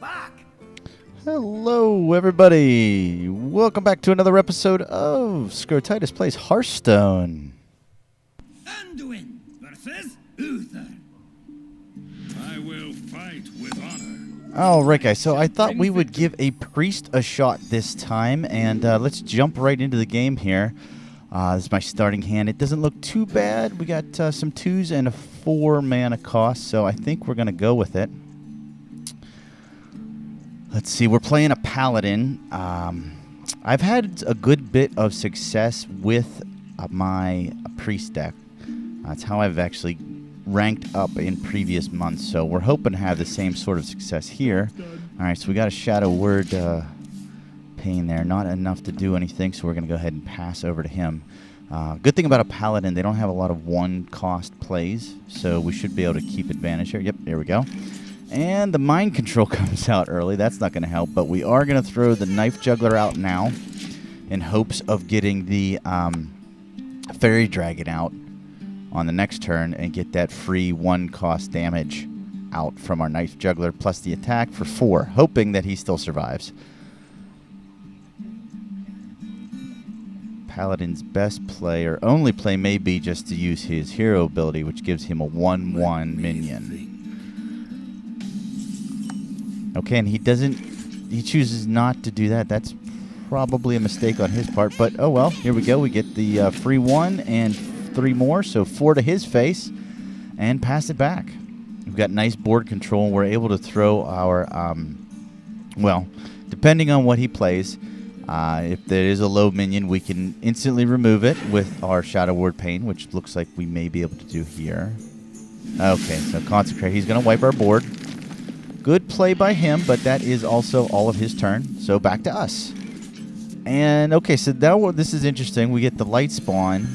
back. Hello, everybody. Welcome back to another episode of Scrotitis Plays Hearthstone. Anduin versus Uther. I will fight with honor. All right, guys. So I thought we would give a Preist a shot this time, and let's jump right into the game here. This is my starting hand. It doesn't look too bad. We got some 2s and a 4 mana cost, so I think we're going to go with it. Let's see. We're playing a Paladin. I've had a good bit of success with my Preist deck. That's how I've actually ranked up in previous months, so we're hoping to have the same sort of success here. All right, so we got a Shadow Word Pain there. Not enough to do anything, so we're going to go ahead and pass over to him. Good thing about a Paladin, they don't have a lot of one-cost plays, so we should be able to keep advantage here. Yep, there we go. And the Mind Control comes out early. That's not going to help, but we are going to throw the Knife Juggler out now in hopes of getting the Fairy Dragon out on the next turn and get that free one-cost damage out from our Knife Juggler plus the attack for 4, hoping that he still survives. Paladin's best play, or only play, may be just to use his hero ability, which gives him a 1/1 minion. Okay, and he chooses not to do that. That's probably a mistake on his part, but oh well. Here we go. We get the free 1 and 3 more, so 4 to his face, and pass it back. We've got nice board control. We're able to throw our, well, depending on what he plays, if there is a low minion, we can instantly remove it with our Shadow Word Pain, which looks like we may be able to do here. Okay, so Consecrate. He's going to wipe our board. Good play by him, but that is also all of his turn. So back to us. And, okay, so now this is interesting. We get the Light Spawn.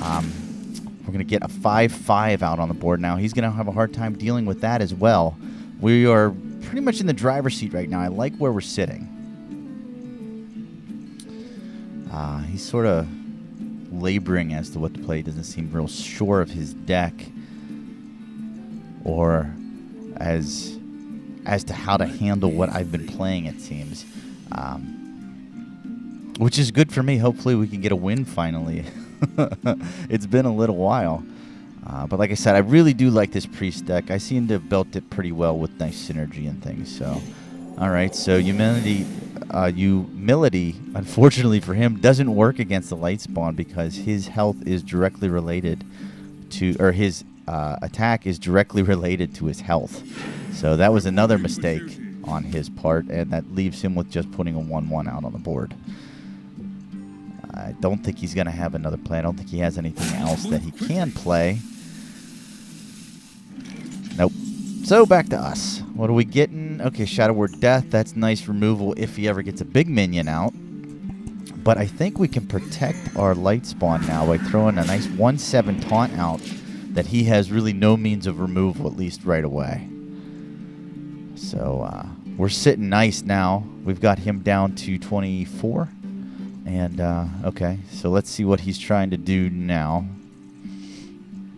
We're going to get a 5/5 out on the board now. He's going to have a hard time dealing with that as well. We are pretty much in the driver's seat right now. I like where we're sitting. He's sort of laboring as to what to play. He doesn't seem real sure of his deck or as to how to handle what I've been playing, it seems. Which is good for me. Hopefully we can get a win finally. It's been a little while. But like I said, I really do like this Preist deck. I seem to have built it pretty well with nice synergy and things. So, all right. So Humility, unfortunately for him, doesn't work against the Light Spawn because his health is directly related to, or his attack is directly related to his health. So that was another mistake on his part, and that leaves him with just putting a 1/1 out on the board. I don't think he's going to have another play. I don't think he has anything else that he can play. Nope. So back to us. What are we getting? Okay, Shadow Word Death. That's nice removal if he ever gets a big minion out. But I think we can protect our Light Spawn now by throwing a nice 1/7 taunt out that he has really no means of removal, at least right away. So we're sitting nice now. We've got him down to 24. And, okay, so let's see what he's trying to do now.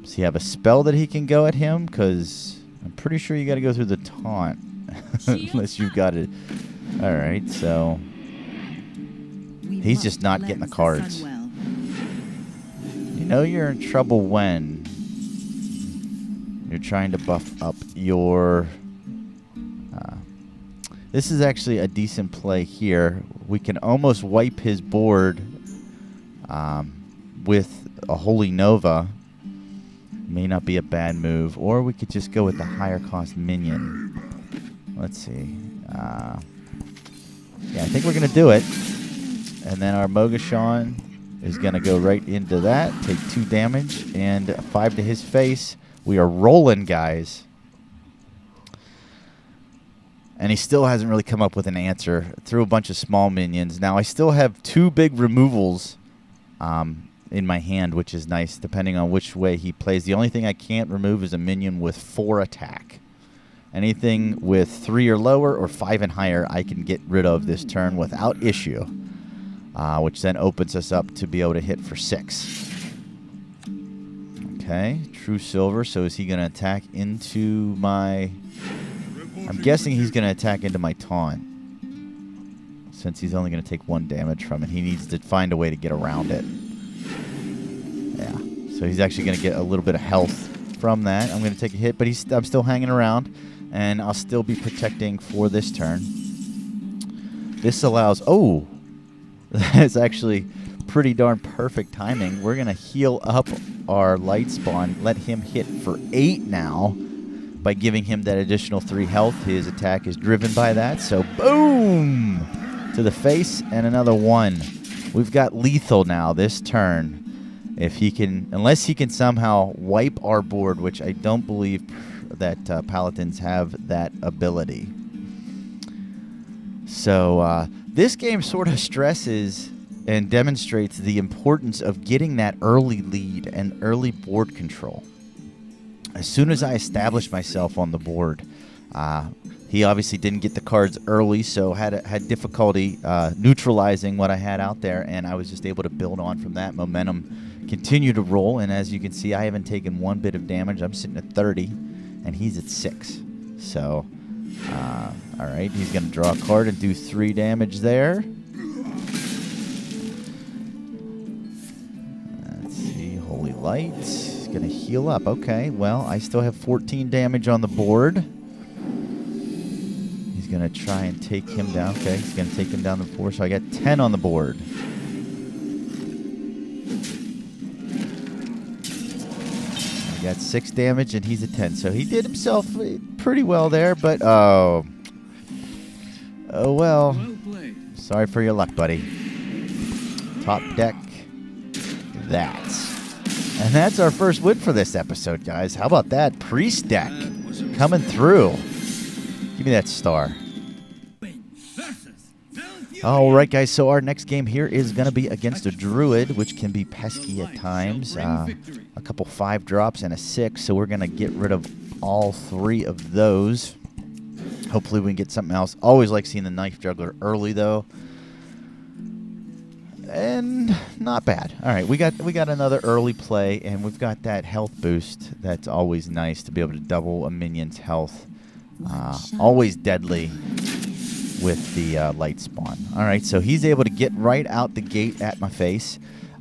Does he have a spell that he can go at him? Because I'm pretty sure you got to go through the taunt. Unless you've got it. All right, so he's just not getting the cards. You know you're in trouble when you're trying to buff up your... This is actually a decent play here. We can almost wipe his board with a Holy Nova. May not be a bad move. Or we could just go with the higher cost minion. Let's see. Yeah, I think we're going to do it. And then our Mogashawn is going to go right into that. Take 2 damage and 5 to his face. We are rolling, guys. And he still hasn't really come up with an answer. Threw a bunch of small minions. Now, I still have 2 big removals in my hand, which is nice, depending on which way he plays. The only thing I can't remove is a minion with 4 attack. Anything with 3 or lower or 5 and higher, I can get rid of this turn without issue, which then opens us up to be able to hit for 6. Okay, True Silver. So is he going to attack into my I'm guessing he's going to attack into my taunt. Since he's only going to take 1 damage from it. He needs to find a way to get around it. Yeah. So he's actually going to get a little bit of health from that. I'm going to take a hit, but I'm still hanging around. And I'll still be protecting for this turn. This allows... Oh! That's actually pretty darn perfect timing. We're going to heal up our light spawn. Let him hit for 8 now. By giving him that additional 3 health. His attack is driven by that. So, boom! To the face and another 1. We've got lethal now this turn. If he can... Unless he can somehow wipe our board, which I don't believe that Paladins have that ability. So, this game sort of stresses and demonstrates the importance of getting that early lead and early board control. As soon as I established myself on the board, he obviously didn't get the cards early, so had difficulty neutralizing what I had out there, and I was just able to build on from that momentum, continue to roll, and as you can see, I haven't taken 1 bit of damage. I'm sitting at 30, and he's at 6. So, all right, he's going to draw a card and do 3 damage there. Let's see, Holy Light. Going to heal up. Okay, well, I still have 14 damage on the board. He's going to try and take him down. Okay, he's going to take him down to 4, so I got 10 on the board. I got 6 damage, and he's at 10. So he did himself pretty well there, but oh well. Sorry for your luck, buddy. Top deck. That. And that's our first win for this episode, guys. How about that? Preist deck coming through. Give me that star. All right, guys. So our next game here is going to be against a Druid, which can be pesky at times. A couple 5 drops and a 6. So we're going to get rid of all 3 of those. Hopefully we can get something else. Always like seeing the Knife Juggler early, though. And not bad. All right, we got another early play, and we've got that health boost. That's always nice to be able to double a minion's health. Always deadly with the light spawn. All right, so he's able to get right out the gate at my face.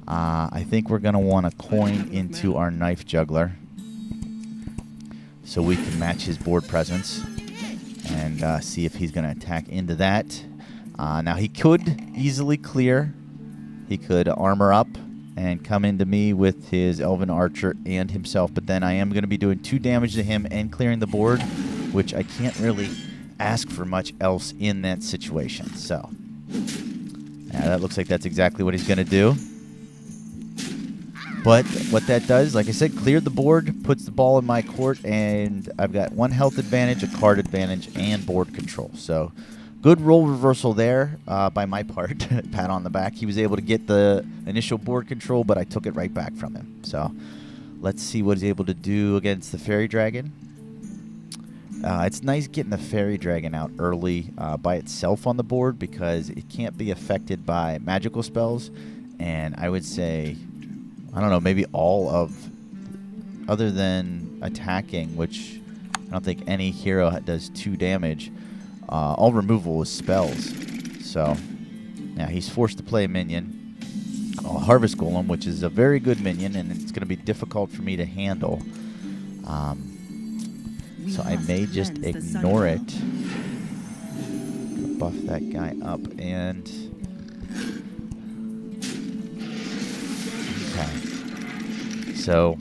I think we're going to want to coin into our Knife Juggler so we can match his board presence and see if he's going to attack into that. Now, he could easily clear. He could armor up and come into me with his Elven Archer and himself, but then I am going to be doing 2 damage to him and clearing the board, which I can't really ask for much else in that situation. So, yeah, that looks like that's exactly what he's going to do. But what that does, like I said, cleared the board, puts the ball in my court, and I've got 1 health advantage, a card advantage, and board control. So, good role reversal there by my part. Pat on the back. He was able to get the initial board control, but I took it right back from him. So let's see what he's able to do against the Fairy Dragon. It's nice getting the Fairy Dragon out early by itself on the board because it can't be affected by magical spells. And I would say, I don't know, maybe all of, other than attacking, which I don't think any hero does 2 damage, all removal is spells. So, yeah, he's forced to play a minion. Harvest Golem, which is a very good minion, and it's going to be difficult for me to handle. So I may just ignore it. Buff that guy up, and... Okay. So,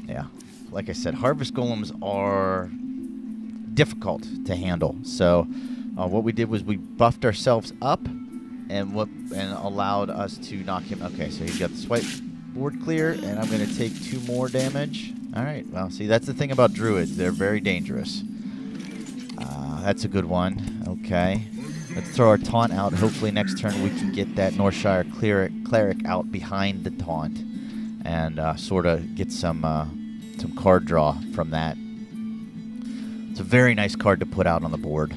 yeah. Like I said, Harvest Golems are difficult to handle. So what we did was we buffed ourselves up and allowed us to knock him. Okay, so he's got the swipe board clear, and I'm going to take 2 more damage. All right, well, see, that's the thing about Druids. They're very dangerous. That's a good one. Okay. Let's throw our taunt out. Hopefully next turn we can get that Northshire Cleric out behind the taunt and sort of get some card draw from that. It's a very nice card to put out on the board.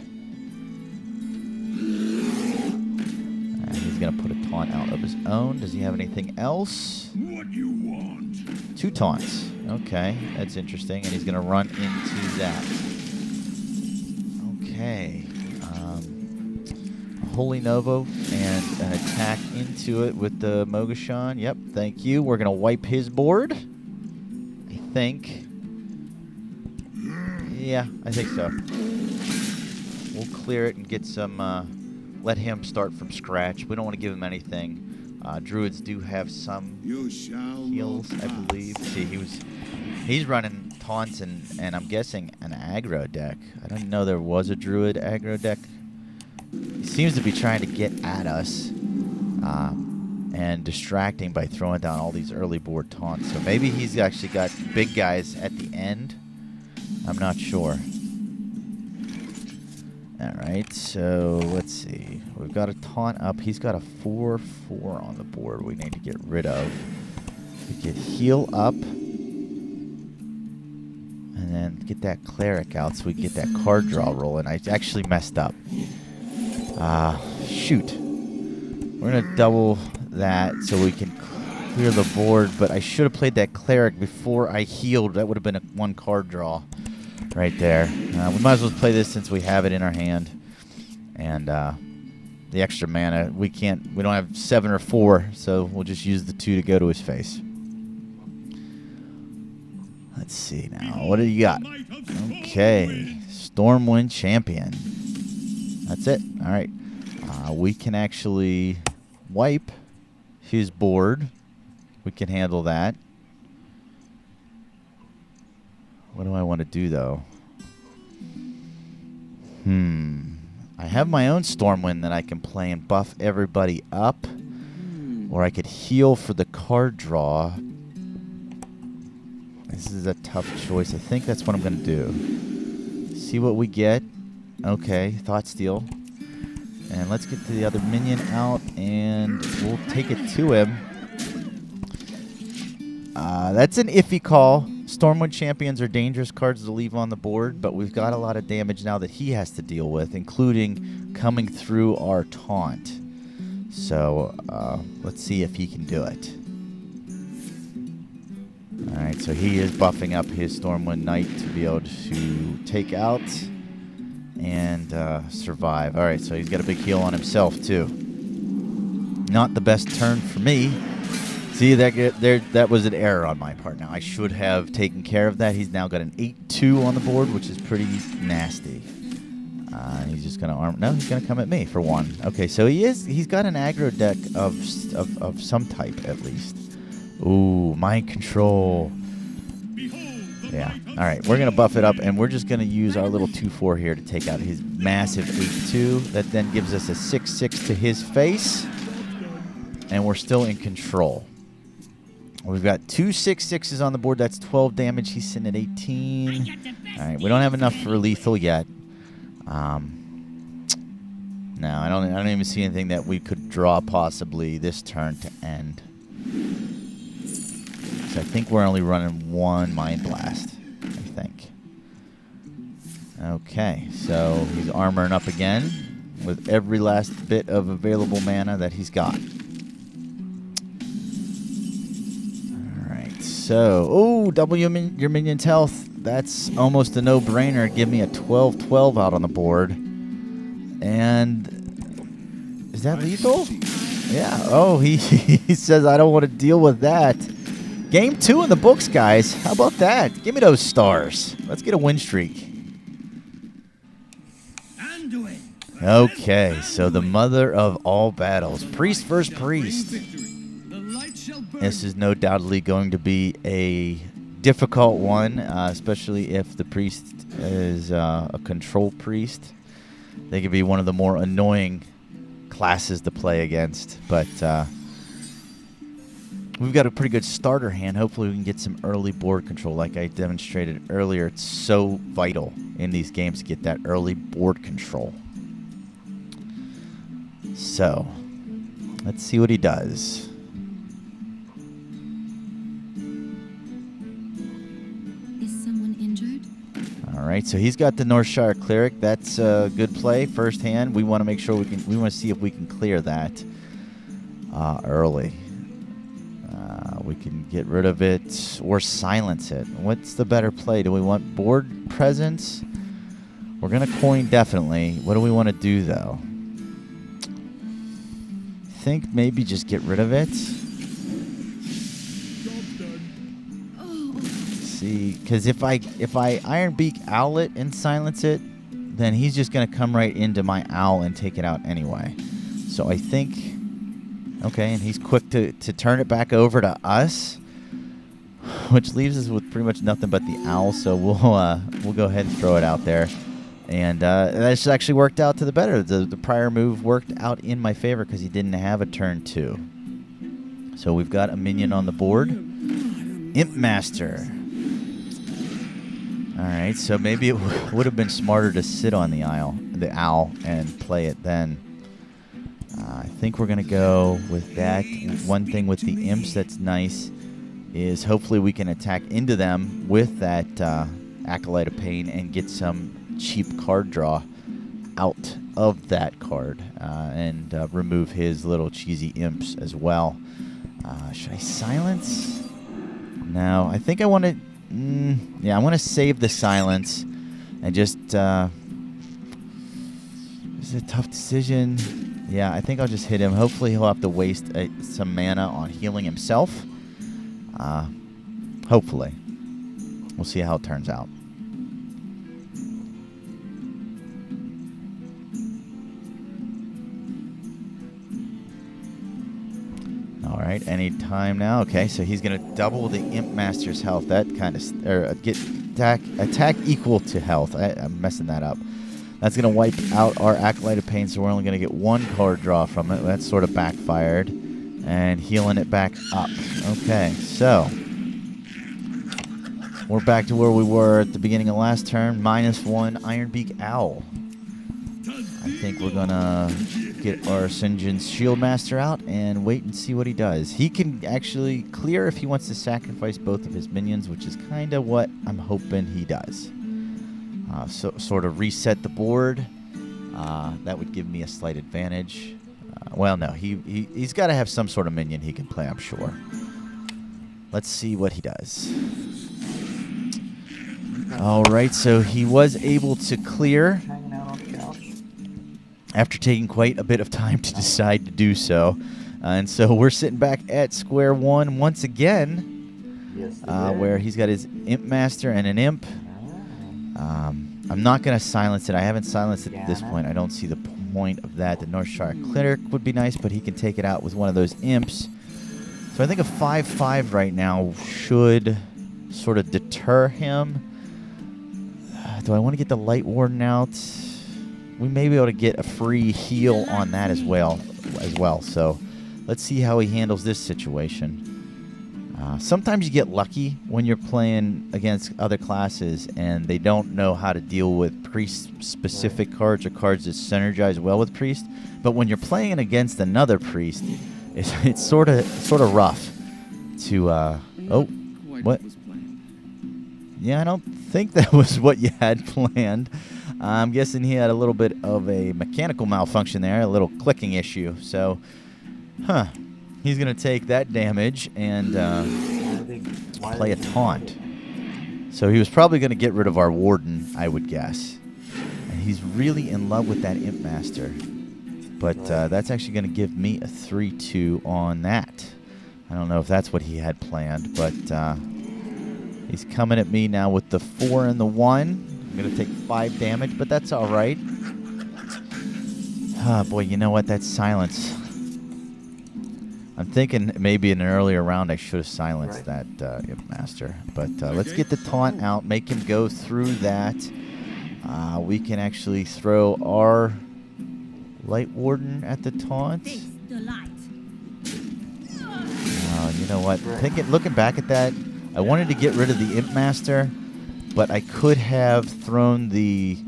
He's going to put a taunt out of his own. Does he have anything else? What you want? 2 taunts. Okay, that's interesting. And he's going to run into that. Okay. Holy Novo and an attack into it with the Mogashan. Yep, thank you. We're going to wipe his board. I think. Yeah, I think so. We'll clear it and get some, let him start from scratch. We don't want to give him anything. Druids do have some heals, I believe. See, he's running taunts and I'm guessing an aggro deck. I didn't know there was a Druid aggro deck. He seems to be trying to get at us and distracting by throwing down all these early board taunts. So maybe he's actually got big guys at the end. I'm not sure. All right, so let's see. We've got a taunt up. He's got a 4/4 on the board we need to get rid of. We could heal up and then get that cleric out so we can get that card draw rolling. I actually messed up. Shoot. We're going to double that so we can clear the board, but I should have played that cleric before I healed. That would have been a 1 card draw right there. We might as well play this since we have it in our hand. And the extra mana, we don't have 7 or 4, so we'll just use the 2 to go to his face. Let's see now. What do you got? Okay. Stormwind Champion. That's it. All right. We can actually wipe his board. We can handle that. What do I want to do, though? I have my own Stormwind that I can play and buff everybody up. Or I could heal for the card draw. This is a tough choice. I think that's what I'm going to do. See what we get. Okay, Thought Steal. And let's get the other minion out, and we'll take it to him. That's an iffy call. Stormwind Champions are dangerous cards to leave on the board, but we've got a lot of damage now that he has to deal with, including coming through our taunt. So let's see if he can do it. Alright, so he is buffing up his Stormwind Knight to be able to take out and survive. Alright, so he's got a big heal on himself, too. Not the best turn for me. See, that was an error on my part. Now, I should have taken care of that. He's now got an 8/2 on the board, which is pretty nasty. He's just going to arm... No, he's going to come at me for 1. Okay, so he's got an aggro deck of some type, at least. Ooh, Mind Control. Yeah. All right, we're going to buff it up, and we're just going to use our little 2/4 here to take out his massive 8/2. That then gives us a 6/6 to his face, and we're still in control. We've got 2 6/6s on the board. That's 12 damage. He's sitting at 18. All right, we don't have enough for lethal yet. No, I don't even see anything that we could draw possibly this turn to end. So I think we're only running 1 Mind Blast, I think. Okay, so he's armoring up again with every last bit of available mana that he's got. Alright, so, double your minion's health. That's almost a no-brainer. Give me a 12/12 out on the board. And is that lethal? Yeah. Oh, he says I don't want to deal with that. Game 2 in the books, guys. How about that? Give me those stars. Let's get a win streak. Okay, so the mother of all battles. Preist versus Preist. This is no doubtly going to be a difficult one, especially if the priest is a control priest. They could be one of the more annoying classes to play against, but we've got a pretty good starter hand. Hopefully we can get some early board control like I demonstrated earlier. It's so vital in these games to get that early board control. So, let's see what he does. Is someone injured? All right, so he's got the Northshire Cleric. That's a good play, first hand. We want to make sure we want to see if we can clear that early. We can get rid of it or silence it. What's the better play? Do we want board presence We're going to coin definitely. What do we want to do, though? I think maybe just get rid of it. See, because if I Iron Beak Owl it and silence it, then he's just going to come right into my owl and take it out anyway. So I think, okay, and he's quick to turn it back over to us, which leaves us with pretty much nothing but the owl. So we'll go ahead and throw it out there, and that's actually worked out to the better. The prior move worked out in my favor because he didn't have a turn 2. So we've got a minion on the board, Imp Master. All right, so maybe it would have been smarter to sit on the owl, and play it then. I think we're going to go with that. One thing with the imps that's nice is hopefully we can attack into them with that Acolyte of Pain and get some cheap card draw out of that card and remove his little cheesy imps as well. Should I silence? No, I think I want to... yeah, I want to save the silence and just... this is a tough decision. Yeah, I think I'll just hit him. Hopefully he'll have to waste some mana on healing himself. Hopefully. We'll see how it turns out. All right, any time now. Okay, so he's going to double the Imp Master's health. That kind of... or get attack equal to health. I'm messing that up. That's going to wipe out our Acolyte of Pain, so we're only going to get one card draw from it. That sort of backfired. And healing it back up. Okay, so... we're back to where we were at the beginning of last turn. -1 Iron Beak Owl. I think we're going to get our Sinjin's Shield Master out and wait and see what he does. He can actually clear if he wants to sacrifice both of his minions, which is kind of what I'm hoping he does. So sort of reset the board. That would give me a slight advantage. Well, no, he's got to have some sort of minion he can play, I'm sure. Let's see what he does. All right, so he was able to clear after taking quite a bit of time to decide to do so. And so we're sitting back at square one once again, where he's got his Imp Master and an Imp. I'm not going to silence it. I haven't silenced it at this point. I don't see the point of that. The Northshire Cleric would be nice, but he can take it out with one of those Imps. So I think a 5/5 right now should sort of deter him. Do I want to get the Light Warden out? We may be able to get a free heal on that as well. So let's see how he handles this situation. Sometimes you get lucky when you're playing against other classes and they don't know how to deal with Priest-specific cards or cards that synergize well with Priest. But when you're playing against another Priest, it's sort of rough to... oh, what? Yeah, I don't think that was what you had planned. I'm guessing he had a little bit of a mechanical malfunction there, a little clicking issue. So, he's going to take that damage and play a taunt. So he was probably going to get rid of our Warden, I would guess. And he's really in love with that Imp Master. But that's actually going to give me a 3/2 on that. I don't know if that's what he had planned, but he's coming at me now with the 4 and the 1. I'm going to take 5 damage, but that's all right. Ah, boy, you know what? That's silence. I'm thinking maybe in an earlier round I should have silenced that Imp Master. But let's get the taunt out, make him go through that. We can actually throw our Light Warden at the taunt. You know what? Looking back at that, I wanted to get rid of the Imp Master, but I could have thrown the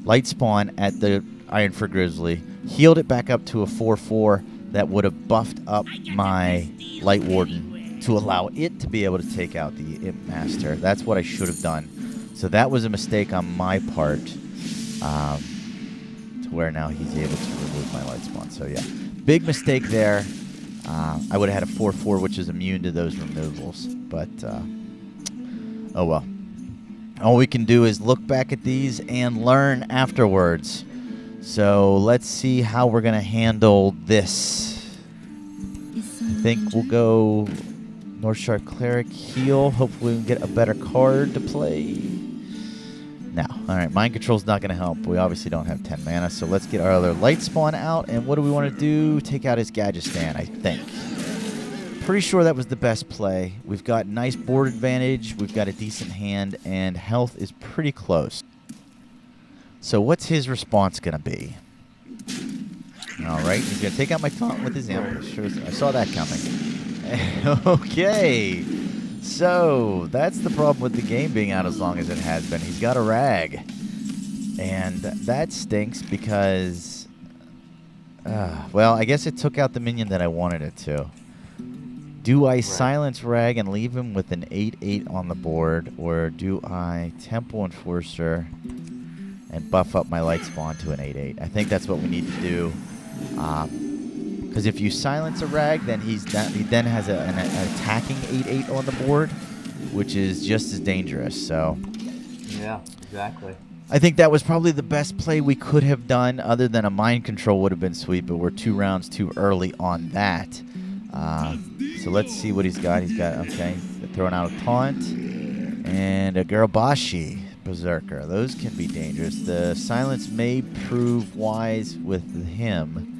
Light Spawn at the Ironfur Grizzly, healed it back up to a 4/4 that would have buffed up my Light Warden to allow it to be able to take out the Imp Master. That's what I should have done. So that was a mistake on my part, to where now he's able to remove my Light Spawn. So yeah, big mistake there. I would have had a 4/4, which is immune to those removals. But, oh well. all we can do is look back at these and learn afterwards. So let's see how we're going to handle this. I think we'll go North Shark Cleric, heal. Hopefully we can get a better card to play. No. All right, Mind Control's not going to help. We obviously don't have 10 mana, so let's get our other Light Spawn out. And what do we want to do? Take out his Gadgetzan, I think. Pretty sure that was the best play. We've got nice board advantage. We've got a decent hand, and health is pretty close. So what's his response going to be? All right, he's going to take out my taunt with his ambush. I saw that coming. Okay. So that's the problem with the game being out as long as it has been. He's got a rag. And that stinks because, well, I guess it took out the minion that I wanted it to. Do I silence Rag and leave him with an 8/8 on the board, or do I Temple Enforcer and buff up my Light Spawn to an 8/8? I think that's what we need to do. Because if you silence a Rag, then he then has an attacking 8/8 on the board, which is just as dangerous. So yeah, exactly. I think that was probably the best play we could have done, other than a Mind Control would have been sweet, but we're 2 rounds too early on that. So let's see what he's got. He's got, okay, throwing out a taunt and a Garabashi Berserker. Those can be dangerous. The silence may prove wise with him.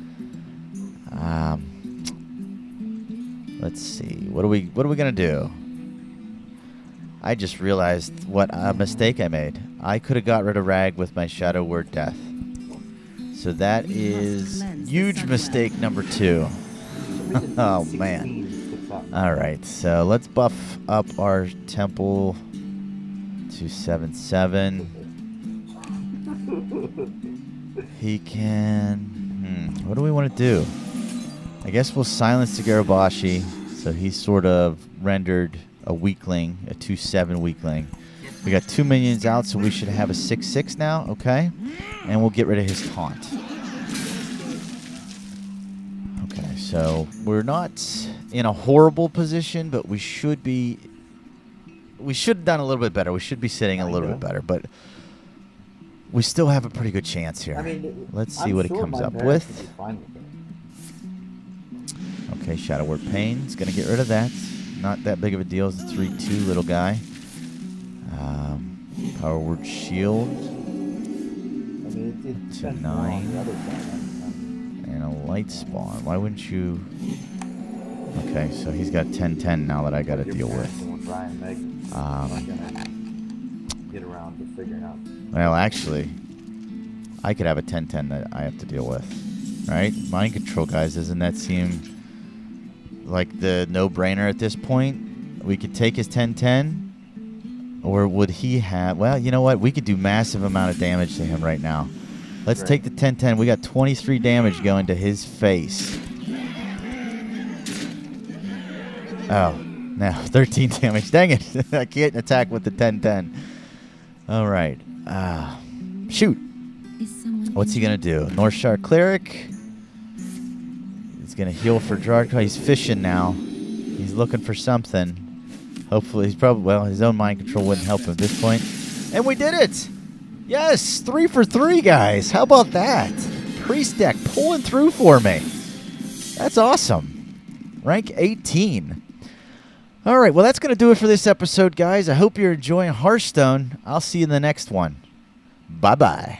Let's see. What are we gonna do? I just realized what a mistake I made. I could have got rid of Rag with my Shadow Word Death. So that is huge mistake number 2. Oh, man. All right, so let's buff up our Temple to 7/7. He can... what do we want to do? I guess we'll silence the Garabashi, so he's sort of rendered a weakling, a 2/7 weakling. We got 2 minions out, so we should have a 6/6 now, okay? And we'll get rid of his taunt. Okay, so we're not in a horrible position, but we should be... We should have done a little bit better. We should be sitting a little bit better, but we still have a pretty good chance here. I mean, let's see what he comes up with. Okay, Shadow Word Pain is going to get rid of that. Not that big of a deal. It's a 3/2 little guy. Power Word Shield. To 9. And a Light Spawn. Why wouldn't you... Okay, so he's got 10/10 now that I got to deal with. Get around to figuring out. Well, actually, I could have a 10/10 that I have to deal with. Right? Mind Control, guys. Doesn't that seem like the no-brainer at this point? We could take his 10/10, or would he have... Well, you know what? We could do massive amount of damage to him right now. Let's take the 10/10. We got 23 damage going to his face. Oh, no, 13 damage. Dang it. I can't attack with the 10/10. All right. Shoot. What's he going to do? North Shark Cleric. He's going to heal for Drakar. He's fishing now. He's looking for something. Hopefully, he's probably... Well, his own Mind Control wouldn't help him at this point. And we did it! Yes! 3 for 3, guys. How about that? Preist deck pulling through for me. That's awesome. Rank 18. All right, well, that's going to do it for this episode, guys. I hope you're enjoying Hearthstone. I'll see you in the next one. Bye-bye.